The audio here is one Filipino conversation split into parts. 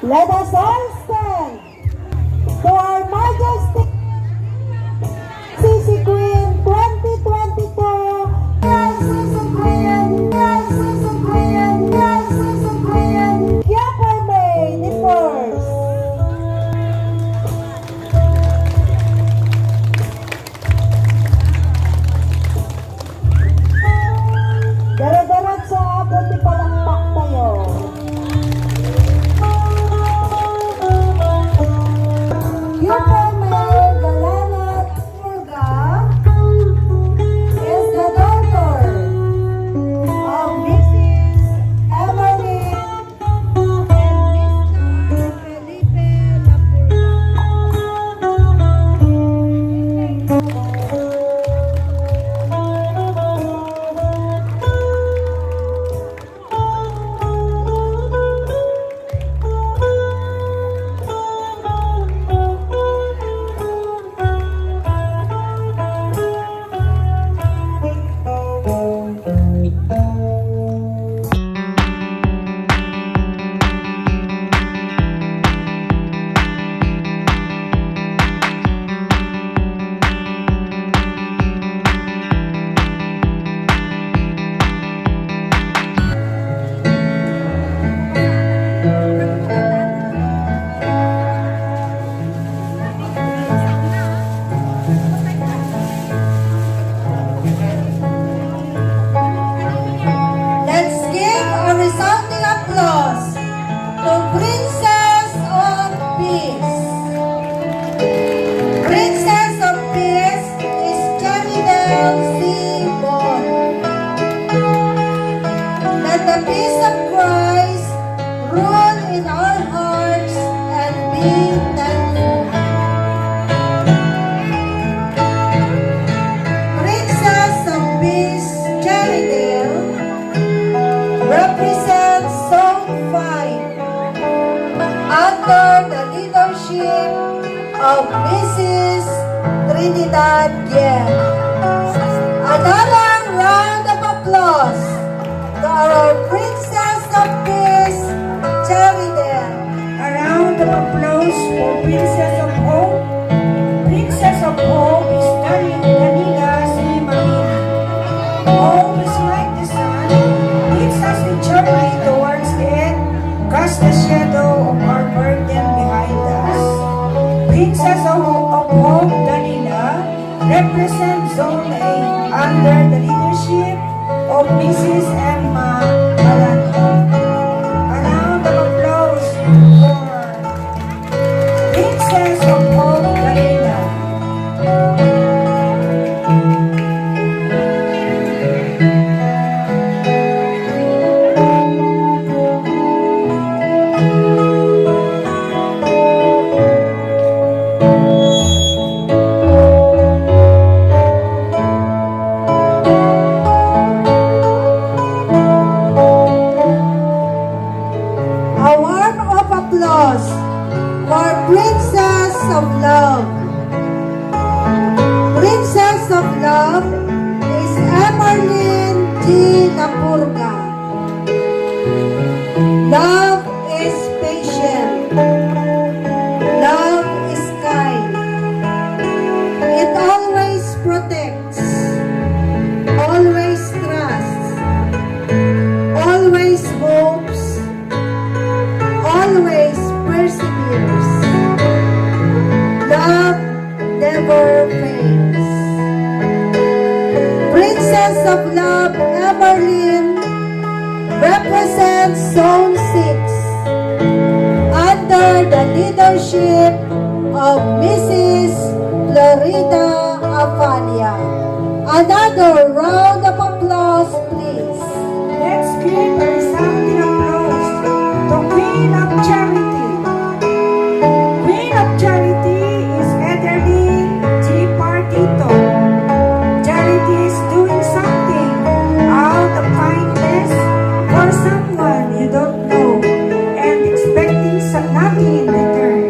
Let us all stand to our Majesty Sisi Queen 2022. Yes, Sisi Queen! Yes, Sisi Queen! Yes, Sisi Queen! 𝗂𝐡𝐫𝐴 the first. Dara-daratso abot di palakpak tayo. 𝗂𝐡𝐫𝐴 Galanat Purga is the daughter of Mrs. Emily and Mr. Felipe Let's give a resounding applause to Princess of Peace. Princess of Peace is 𝗂𝐴𝐴𝐵𝐴. Let the peace of Christ rule in our hearts and be thankful. Princess of Peace 𝗂𝐴𝐴𝐵𝐴 represents Zone 5 under the leadership of Mrs. Trinidad Yen. Another round of applause to our Princess of Peace 𝗂𝐴𝐴𝐵𝐴. A round of applause for Princess of Hope. Princess of Hope is Danila Simamin. Hope is like the sun, leads us with joy towards it, cast the shadow of our burden behind us. Princess of Hope Danila represents Zone 8 under the leadership of Mrs. Emma Malano. A round of applause for Princess of Hope Danila. A warm of applause for Princess of Love. Princess of Love is Emerlyn G. Napurga. Love is patient. Love is kind. It always protects, always trusts, always hopes, always perseveres. Love never fails. Princess of Love Emerlyn represents Zone 6 under the leadership of Mrs. Florida Afalia. Another round of applause, please. Let's give a resounding applause to Queen of Charity. Queen of Charity is Ederly G. Partito. Charity is doing something out of kindness for someone you don't know and expecting nothing in return.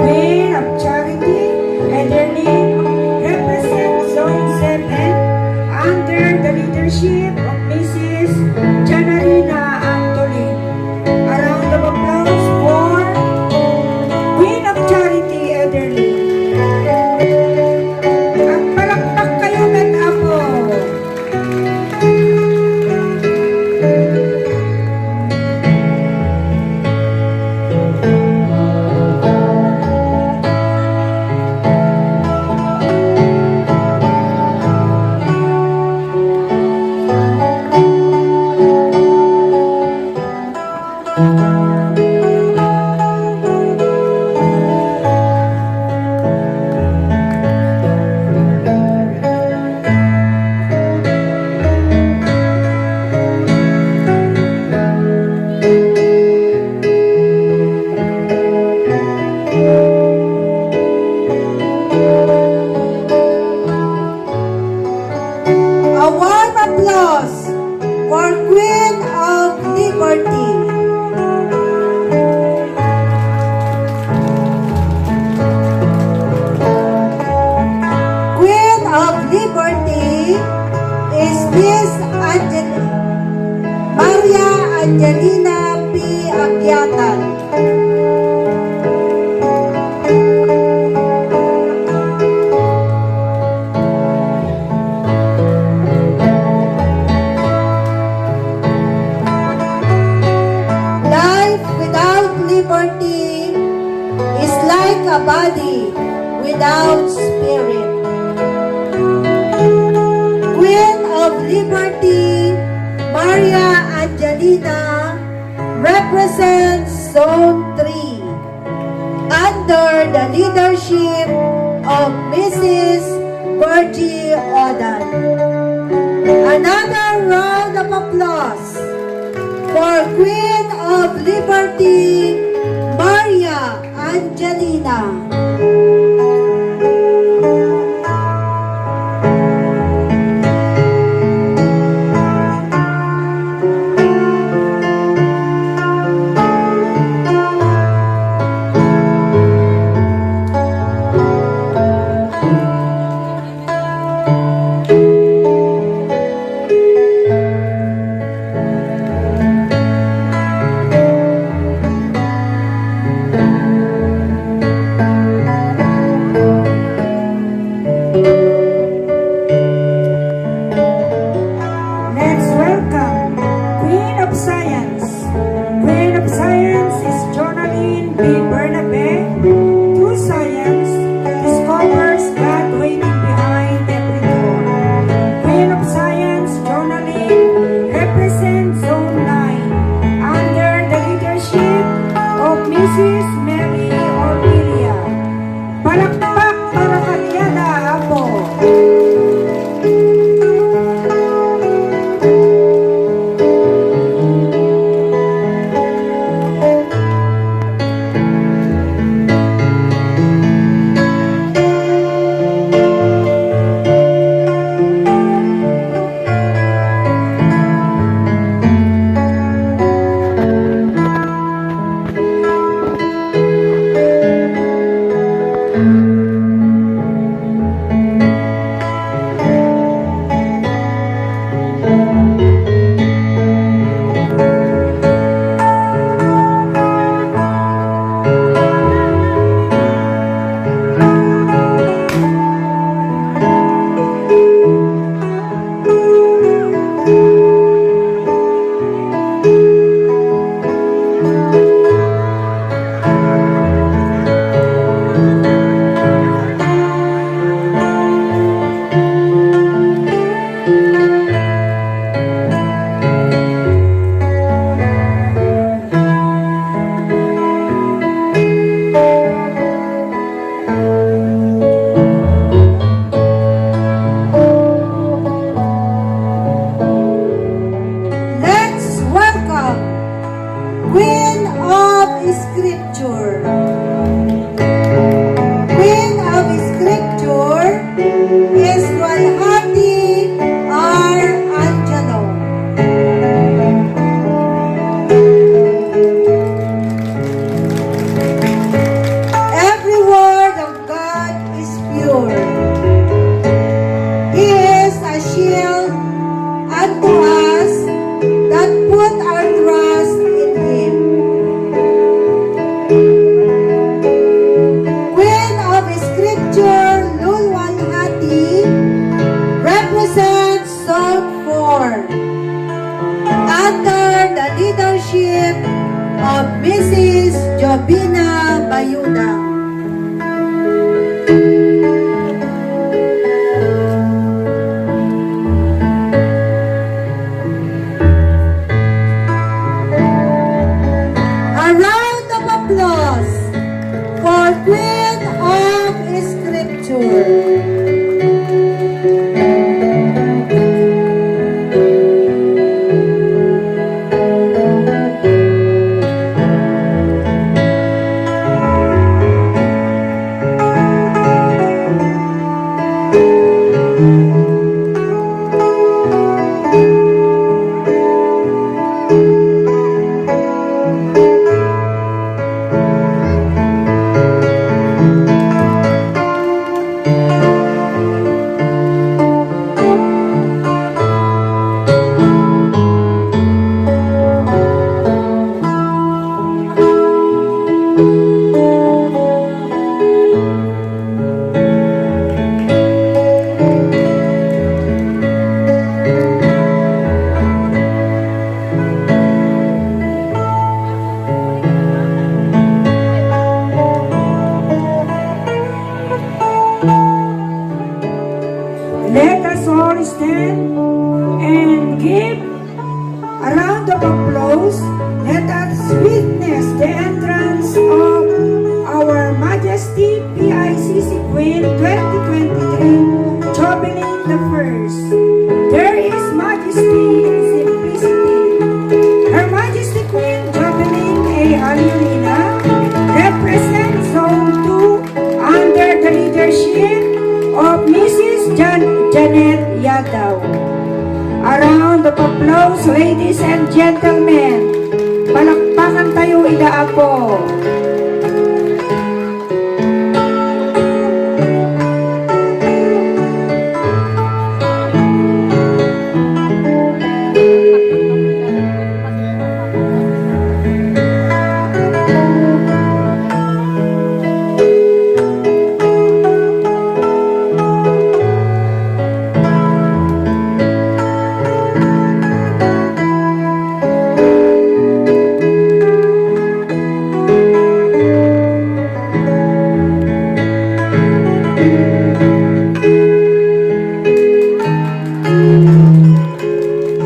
Queen of Charity, Ederly represents Zone 7 under the leadership of Mrs. Janarina liberty is like a body without spirit. Queen of Liberty, Maria Angelina, represents Zone 3 under the leadership of Mrs. 𝗤𝗢𝗥𝗢𝗡. Another round of applause for Queen of Liberty, Maria Angelina. Let's welcome Queen of Science. Queen of Science is Jonalyn B. Bernabe. Through science, discovers God waiting behind every door. Queen of Science, Jonalyn, represents Zone 9 under the leadership of Mrs. Mary Ortilia. Palakpak para kanyada, Apo. Let's welcome Queen of Scripture. Queen of Scripture is 𝗖𝗢𝗥𝗢𝗡𝗢𝗏. Every word of God is pure. He is a shield unto us that put our trust in Him. Queen of Scripture, Lulwanhati, represents Zone 4 under the leadership of Mrs. Jobina Bayuda. A round of applause for Queen of Scripture. applause, ladies and gentlemen. Palakpakan tayo, ida-apo.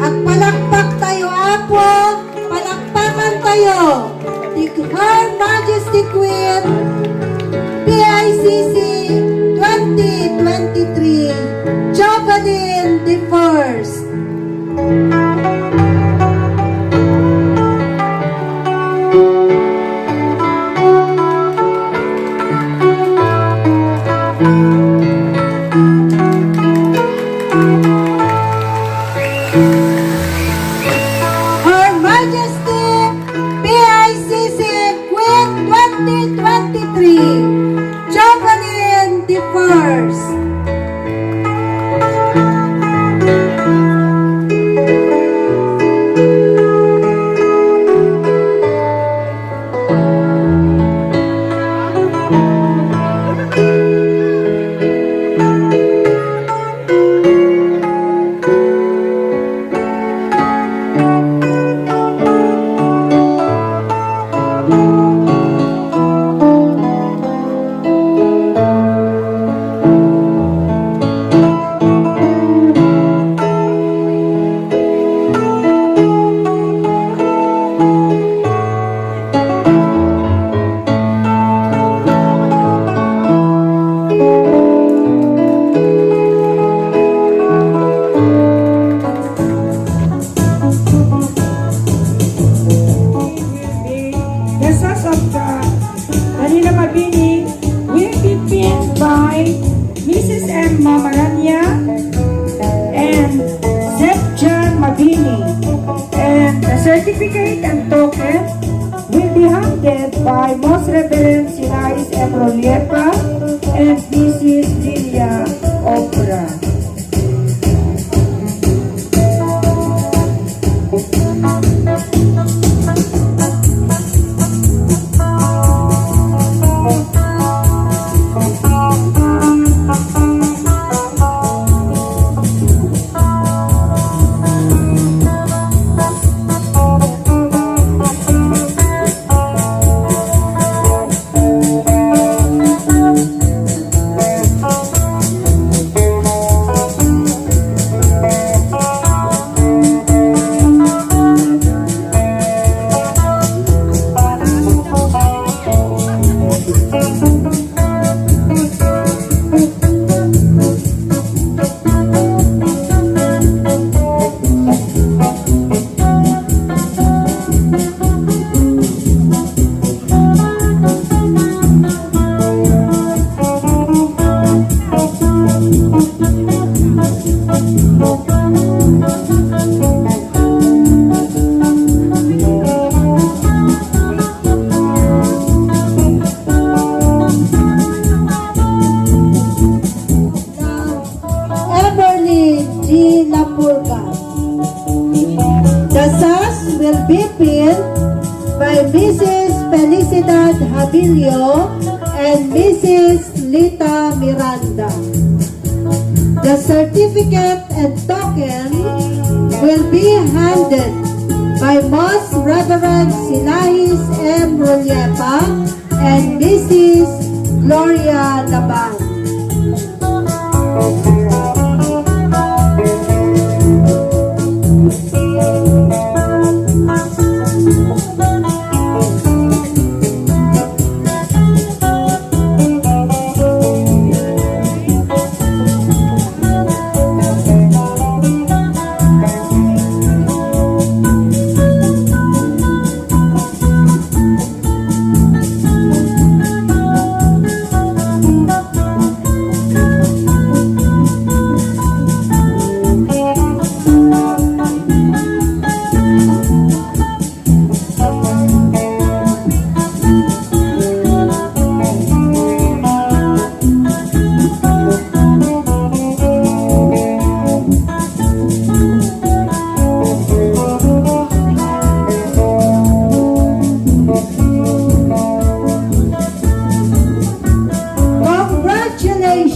At palakpak tayo, Apo. Palakpakan tayo. Her Majesty Queen PICC 2023 𝗂𝐤𝐿𝐴 the First. Her Majesty PICC Queen 2023 𝗂𝐤𝐿𝐴 the First. The sons of Manila Mabini will be pinned by Mrs. M. Mamaranya and Zep John Mabini. And the certificate and token will be handed by Most Reverend 𝐂𝐸𝐬𝐬𝐿𝐴 and Mrs. 𝐂𝐡𝐫𝐢𝐬𝐭. The sas will be pinned by Mrs. Felicidad Habilio and Mrs. Lita Miranda. The certificate and token will be handed by Most Reverend 𝐂𝐸𝐬𝐿𝐴 and Mrs. Gloria Laban.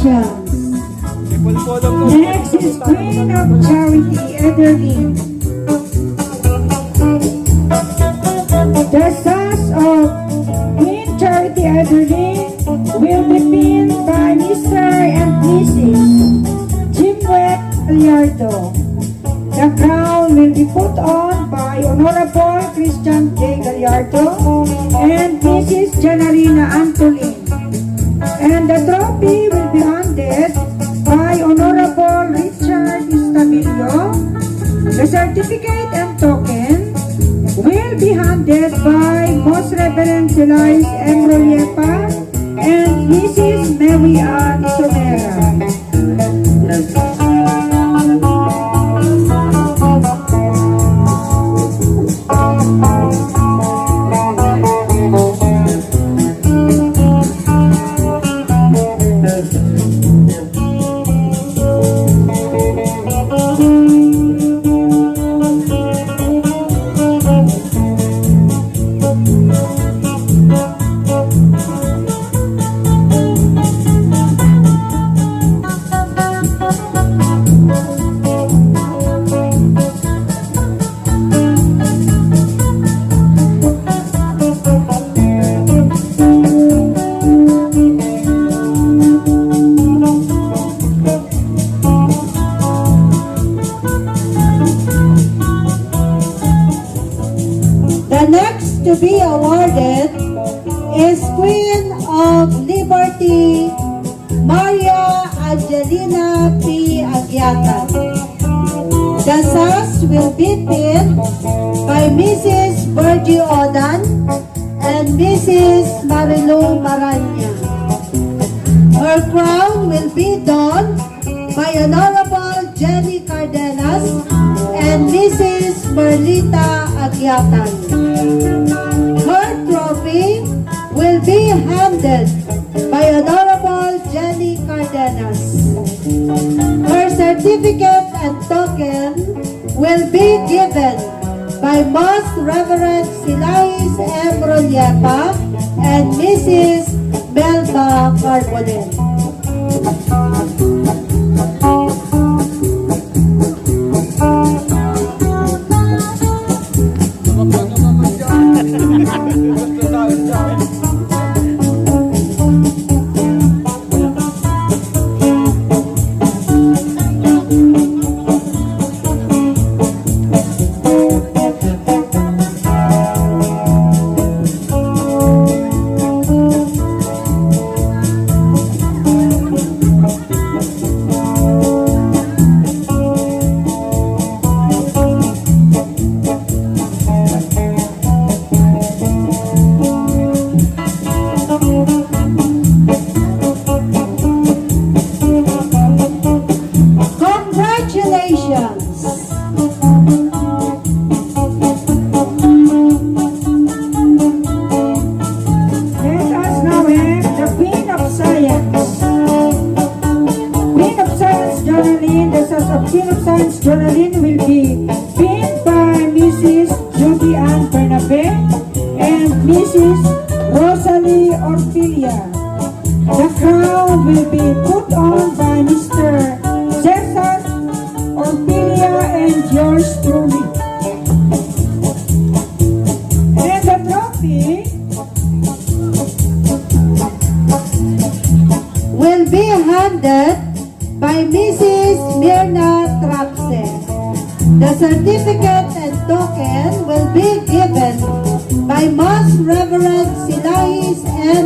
Congratulations! Next is Queen of Charity, Ederlyn. The sons of Queen Charity Ederlyn will be pinned by Mr. and Mrs. 𝗖𝗢𝗥𝗢𝗡. The crown will be put on by Honorable Christian J. 𝗖𝗢𝗥𝗢𝗡 and Mrs. Janarina Antolin. And the trophy will be handed by Honorable Richard Estabillo. The certificate and token will be handed by Most Reverend 𝐊𝐢𝐬𝐭 and Mrs. 𝗲𝐢𝐴𝐻. The next to be awarded is Queen of Liberty, Maria Angelina P. Aguiatan. The sash will be pinned by Mrs. Virgie Odan and Mrs. Marilu Maranya. Her crown will be donned by Honorable Jenny Cardenas and Mrs. Merlita Aguiatan. Her trophy will be handed by Honorable Jenny Cardenas. Her certificate and token will be given by Most Reverend 𝗖𝗢𝗥𝗢𝗡 and Mrs. Melba Carbonell. Jonalyn will be pinned by Mrs. Judy Ann Bernabe and Mrs. Rosalie Ortilia. The crown will be put on by Mr. Cesar Ortilia and yours truly. And the trophy will be handed by Mrs. Mirna Trapse. The certificate and token will be given by Most Reverend 𝗖𝗢𝗥𝗢𝗡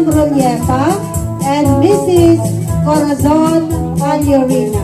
and Mrs. Corazon Alyorina.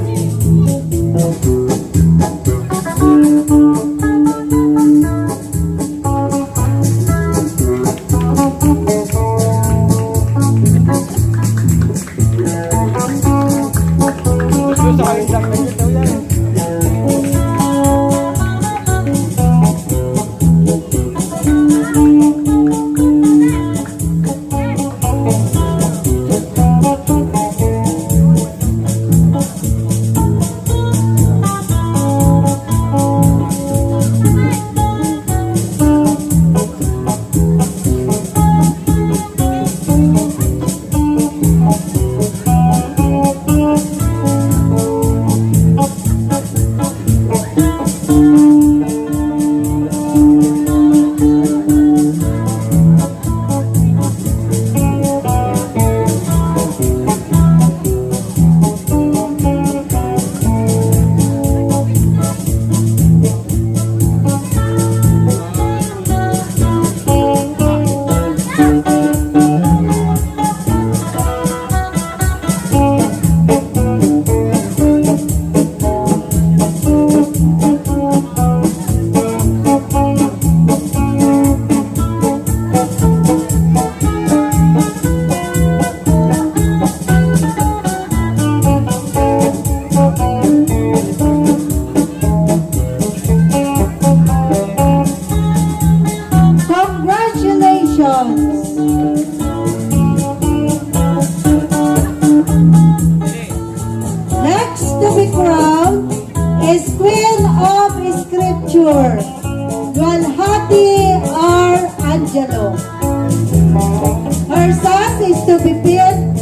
Her son is to be filled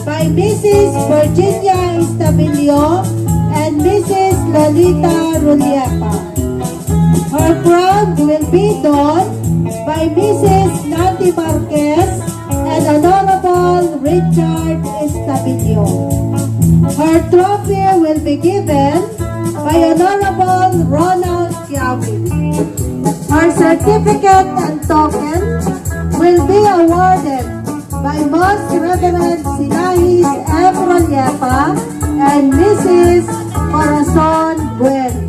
by Mrs. Virginia Estabilio and Mrs. Lolita Ruliepa. Her crown will be done by Mrs. Nancy Marquez and Honorable Richard Estabilio. Her trophy will be given by Honorable Ronald Kiawit. Her certificate and token will be awarded by Most Reverend Sinahis F. Roliepa and Mrs. Corazon Buel.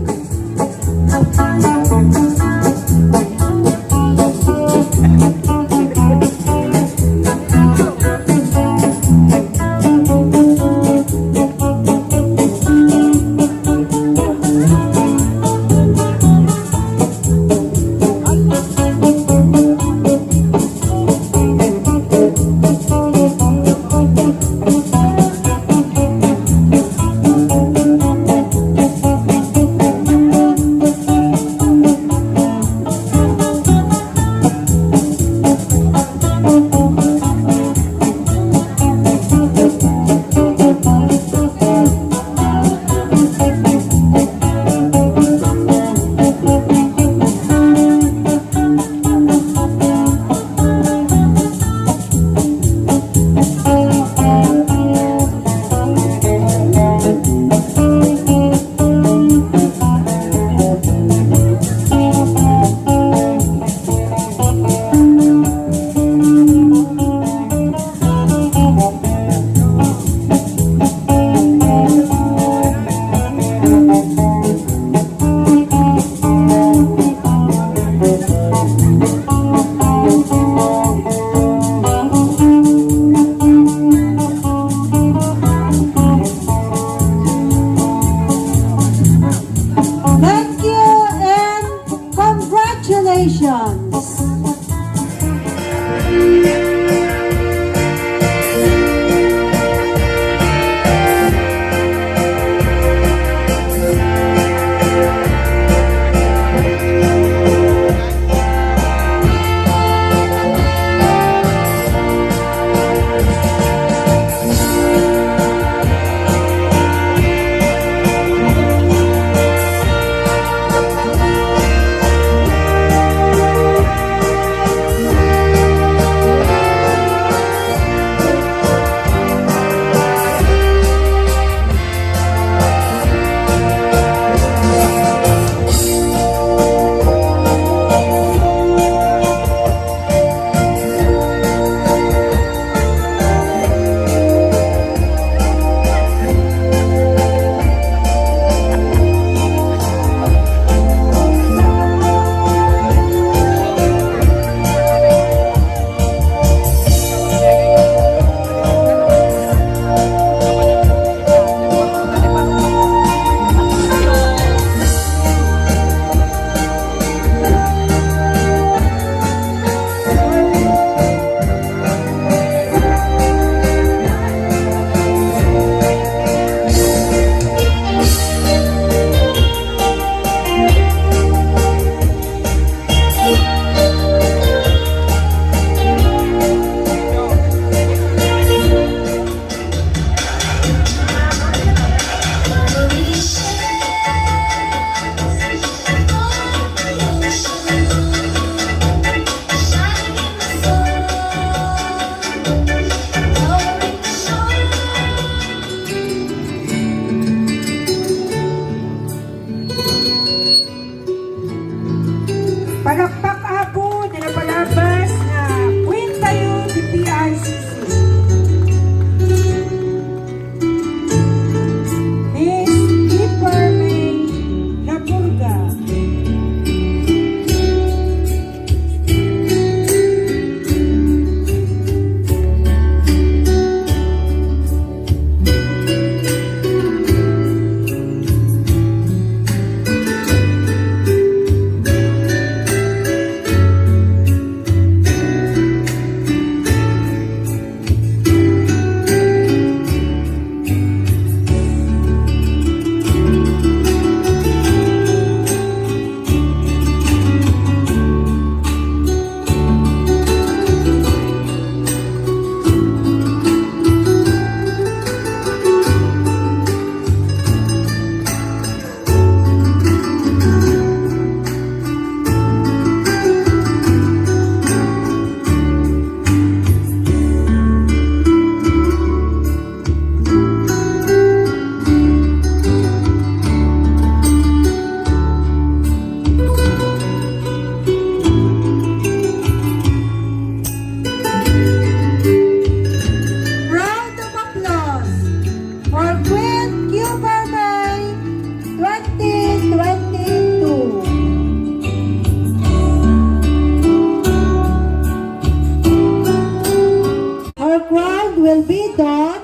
will be done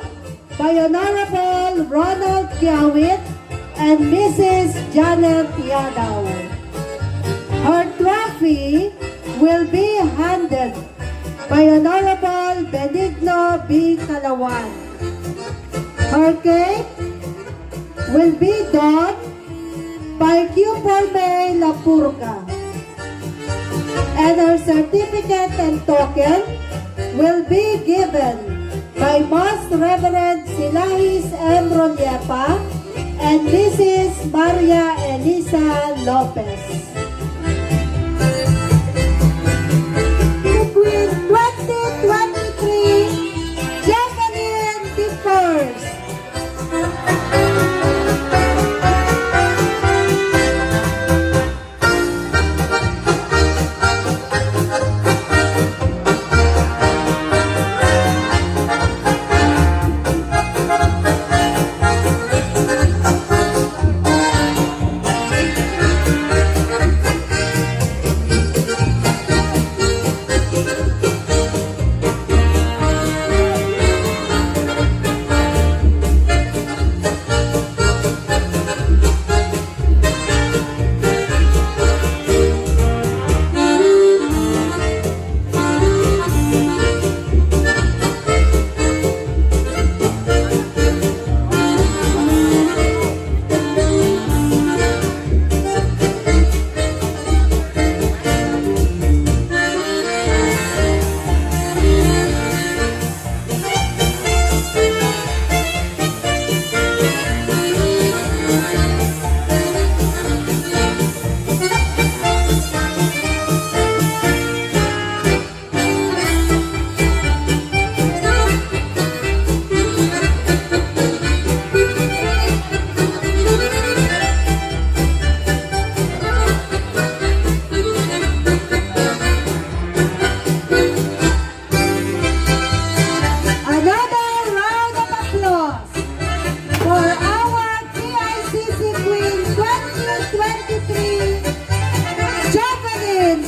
by Honorable Ronald Kiawit and Mrs. Janet Yadaw. Her trophy will be handed by Honorable Benigno B. Calawan. Her cake will be done by 𝗂𝗢𝗥𝗢𝗢𝗢𝗢, and her certificate and token will be given by Most Reverend 𝐂𝐢𝐬𝐵 and Mrs. Maria Elisa Lopez. Queen 2023, Jacqueline the First.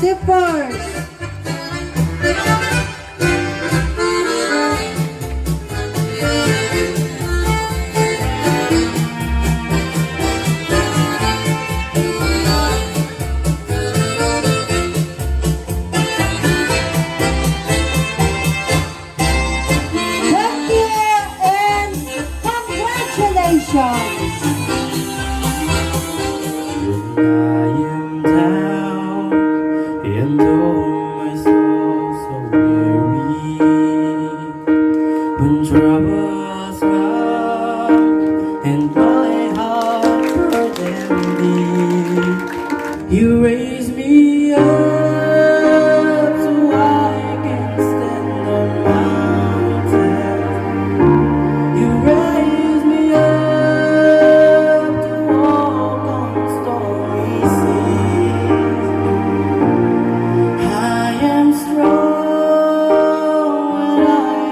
The first. Thank you and congratulations. And oh, my soul so weary, when troubles come and my heart burdened deep, you raise me up so I can stand on mountains. You raise me up to walk on stormy seas. I am strong when I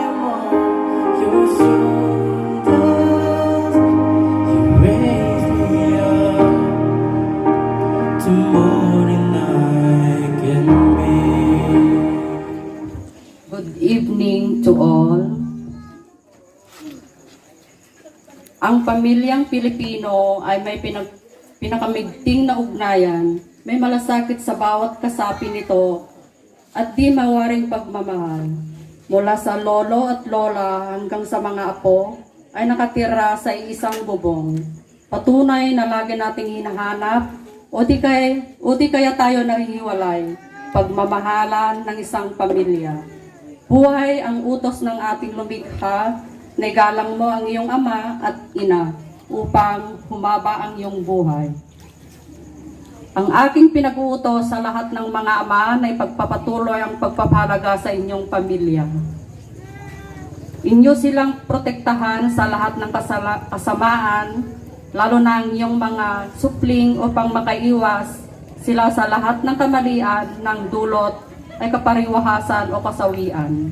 am on your shoulders. You raise me up to more than I can be. Good evening to all. Ang pamilyang Pilipino ay may pinakamigting na ugnayan, may malasakit sa bawat kasapi nito at di mawaring pagmamahal. Mula sa lolo at lola hanggang sa mga apo ay nakatira sa isang bubong. Patunay na lagi nating hinahanap o di kaya tayo nahihiwalay, pagmamahalan ng isang pamilya. Buhay ang utos ng ating lumikha, na igalang mo ang iyong ama at ina upang humaba ang iyong buhay. Ang aking pinag-uutos sa lahat ng mga ama na ipagpapatuloy ang pagpapahalaga sa inyong pamilya. Inyo silang protektahan sa lahat ng kasamaan, lalo na ang iyong mga supling upang makaiwas sila sa lahat ng kamalian ng dulot ay kapariwahasan o kasawian.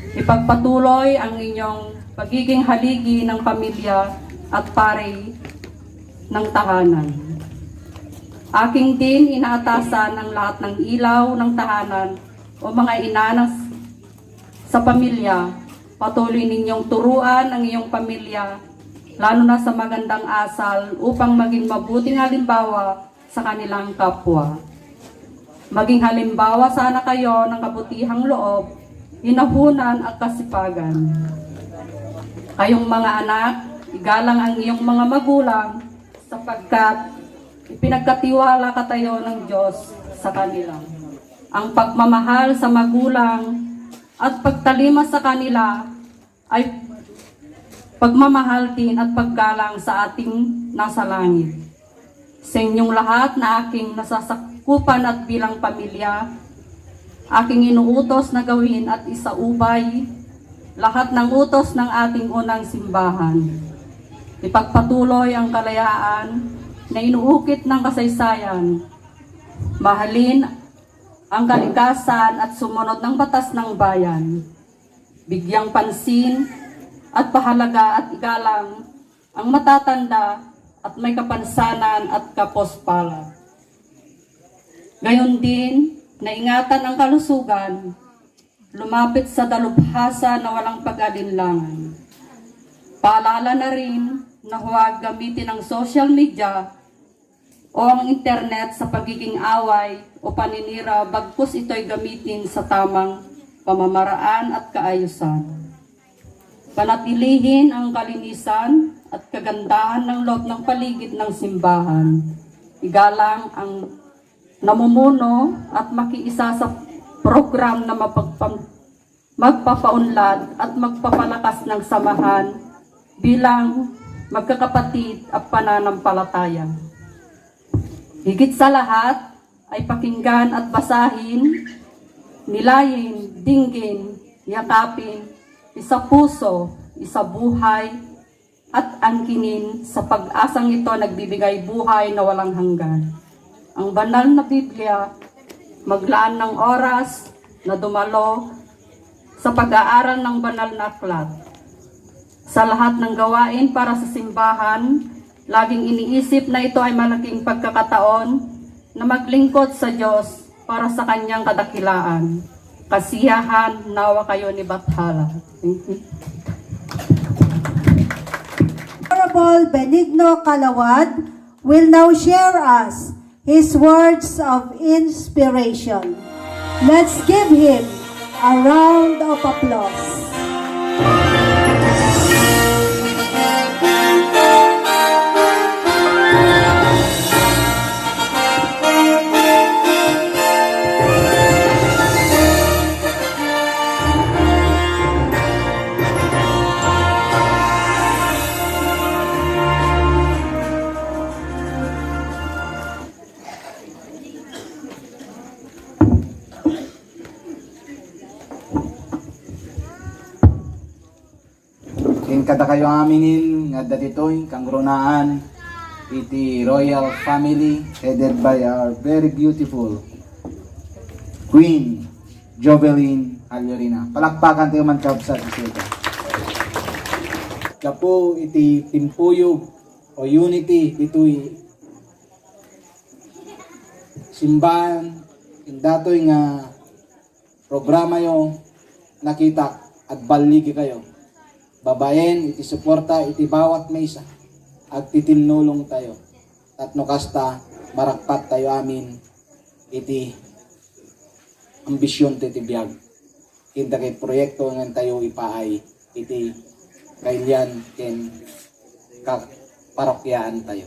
Ipagpatuloy ang inyong pagiging haligi ng pamilya at pari ng tahanan. Aking din inaatasan ang lahat ng ilaw ng tahanan o mga inanas sa pamilya Patuloy ninyong turuan ang iyong pamilya, lalo na sa magandang asal upang maging mabuting halimbawa sa kanilang kapwa. Maging halimbawa sana kayo ng kabutihang loob, hinahunan at kasipagan. Kayong mga anak, igalang ang iyong mga magulang sapagkat ipinagkatiwala ka tayo ng Diyos sa kanila. Ang pagmamahal sa magulang at pagtalima sa kanila ay pagmamahal din at paggalang sa ating nasa langit. Sa inyong lahat na aking nasasakupan at bilang pamilya, aking inuutos na gawin at isaubay lahat ng utos ng ating unang simbahan. Ipagpatuloy ang kalayaan na inuukit ng kasaysayan. Mahalin ang kalikasan at sumunod ng batas ng bayan. Bigyang pansin at pahalaga at igalang ang matatanda at may kapansanan at kapospala. Gayon din, naingatan ang kalusugan, lumapit sa dalubhasa na walang pag-alinlangan. Paalala na rin na huwag gamitin ang social media o ang internet sa pagiging away o paninira bagkus ito'y gamitin sa tamang pamamaraan at kaayusan. Panatilihin ang kalinisan at kagandahan ng loob ng paligid ng simbahan. Igalang ang namumuno at makiisa sa program na magpapaunlad at magpapalakas ng samahan bilang magkakapatid at pananampalataya. Higit sa lahat ay pakinggan at basahin, nilayin, dinggin, yakapin, isa puso, isa buhay, at angkinin sa pag-asang ito nagbibigay buhay na walang hanggan. Ang banal na Biblia, maglaan ng oras na dumalo sa pag-aaral ng banal na aklat. Sa lahat ng gawain para sa simbahan, laging iniisip na ito ay malaking pagkakataon na maglingkod sa Diyos para sa kanyang kadakilaan. Kasiyahan, nawa kayo ni Bathala. Thank you. Honorable Benigno Calawad will now share us his words of inspiration. Let's give him a round of applause. Kada kayo aminin nga datitoy kang grunaan iti royal family headed by our very beautiful Queen 𝗖𝗢𝗥𝗢𝗡. Palakpakan tayo man kabsa ito. Kapo iti timpuyog o unity ito'y simbahan datoy nga programa yo nakita at baligi kayo. Babaen, iti suporta, iti bawat mesa, at titinulong tayo. Tatno kasta, marakpat tayo amin, iti ambisyon iti biyag. Kinta kay proyekto nga tayo ipaay, iti kailyan ken parokyaan tayo.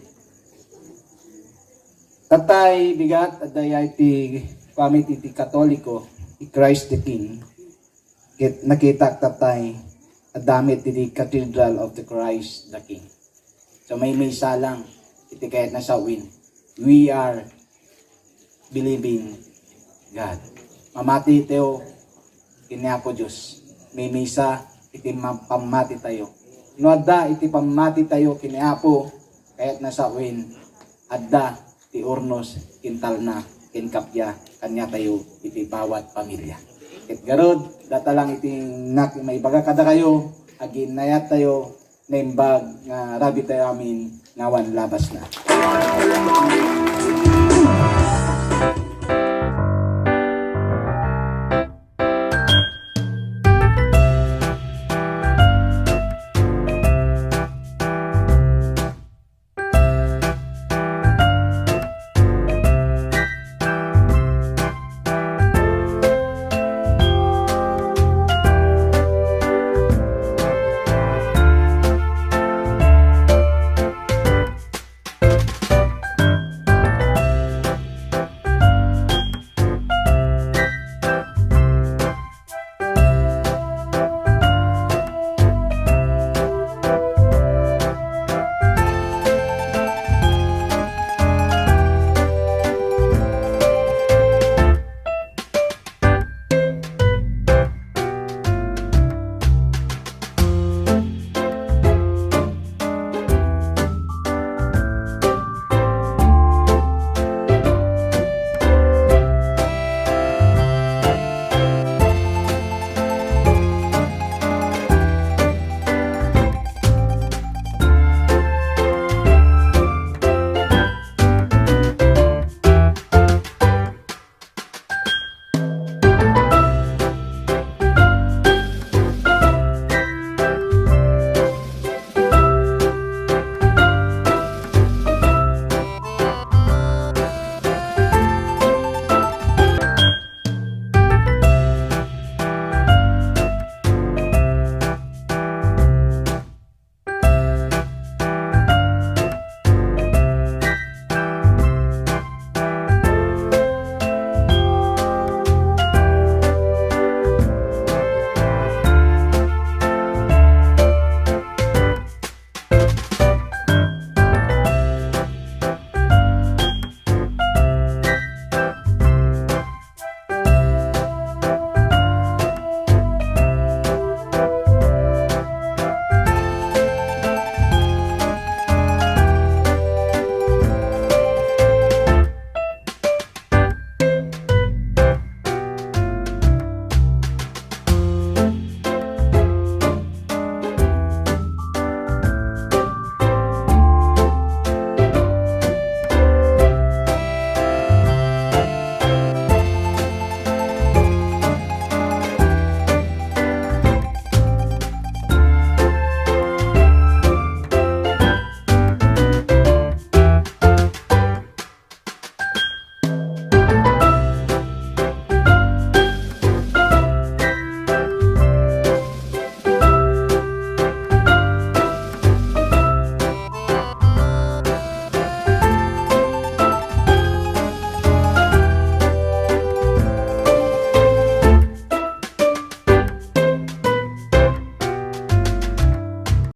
Tatay, bigat, at daya iti pamit iti Katoliko, iti Christ the King, nakita tatay, at damit iti Cathedral of the Christ the King. So may misa lang, iti kahit nasa win. We are believing God. Mamati tayo, kiniapo Diyos. May misa, iti pamati tayo. Nuadda, iti pamati tayo, kiniapo, kahit nasa win. Adda, ti urnos, kintal na, kinkapya, kanya tayo, iti bawat pamilya. Ket garod, data lang iti may baga kada kayo, agin nayat tayo, naimbag nga rabi tayo amin, ngawan labas na.